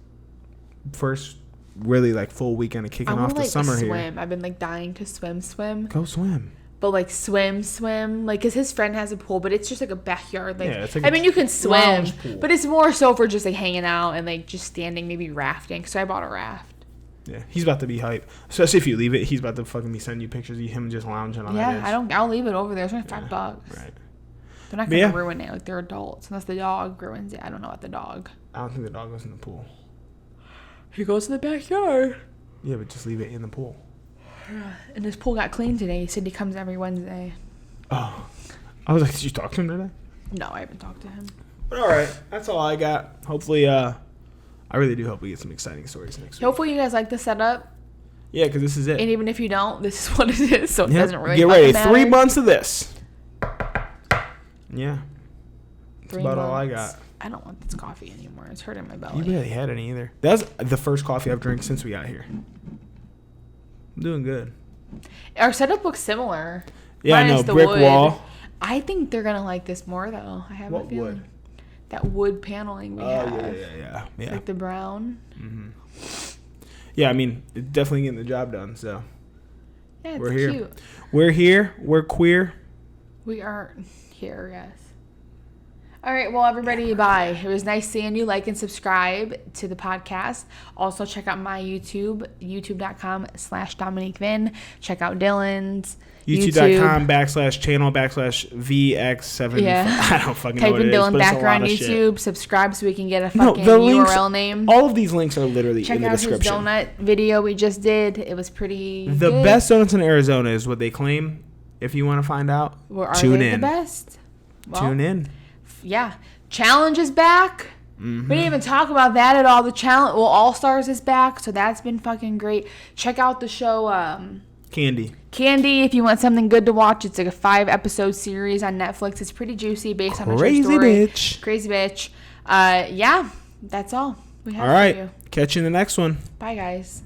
S2: First, really like full weekend of kicking off the summer here.
S1: I've been like dying to swim.
S2: Go swim.
S1: But like swim, like, cause his friend has a pool, but it's just like a backyard. Like,
S2: yeah, it's like
S1: I mean, you can swim, but it's more so for just like hanging out and like just standing, maybe rafting. So I bought a raft.
S2: Yeah, he's about to be hype. Especially if you leave it, he's about to fucking be sending you pictures of him just lounging on that edge.
S1: I'll leave it over there. It's only $5.
S2: Right.
S1: They're not gonna ruin it. Like, they're adults, unless the dog ruins it. I don't know about the dog.
S2: I don't think the dog goes in the pool.
S1: He goes in the backyard.
S2: Yeah, but just leave it in the pool.
S1: And his pool got cleaned today. He said he comes every Wednesday.
S2: Oh, I was like, did you talk to him today?
S1: No, I haven't talked to him.
S2: But all right, that's all I got. Hopefully, I really do hope we get some exciting stories next week.
S1: Hopefully, you guys like the setup.
S2: Yeah, because this is it.
S1: And even if you don't, this is what it is. So it doesn't really
S2: get ready.
S1: Matter.
S2: 3 months of this. Yeah. That's
S1: 3
S2: about
S1: months.
S2: all I got.
S1: I don't want this coffee anymore. It's hurting my belly.
S2: You barely had any either. That's the first coffee I've drank since we got here. I'm doing good.
S1: Our setup looks similar.
S2: Yeah, I know. Brick wall.
S1: I think they're going to like this more, though. I have a feeling. Wood? That wood paneling we have.
S2: Yeah.
S1: Like the brown.
S2: Mm-hmm. Yeah, I mean, it's definitely getting the job done, so.
S1: Yeah, it's
S2: we're here.
S1: Cute.
S2: We're here. We're queer.
S1: We are here, yes. All right, well, everybody, bye. It was nice seeing you. Like and subscribe to the podcast. Also, check out my YouTube, youtube.com/DominiqueVin. Check out Dylan's.
S2: YouTube.com/channel/VX7.
S1: Yeah.
S2: I don't fucking know what it is.
S1: Type in Dylan Backer on YouTube.
S2: Shit.
S1: Subscribe so we can get a fucking URL name.
S2: All of these links are literally in the description.
S1: Check out his donut video we just did. It was pretty
S2: The
S1: good.
S2: best donuts in Arizona is what they claim. If you want to find out, tune in.
S1: The best? Well,
S2: tune in.
S1: Yeah. Challenge is back.
S2: Mm-hmm.
S1: We didn't even talk about that at all. The challenge, well, All Stars is back, so that's been fucking great. Check out the show
S2: Candy,
S1: if you want something good to watch. It's like a 5-episode series on Netflix. It's pretty juicy, based on a true story. Crazy bitch. Yeah, that's all we have.
S2: All right,
S1: for you.
S2: catch you in the next one.
S1: Bye, guys.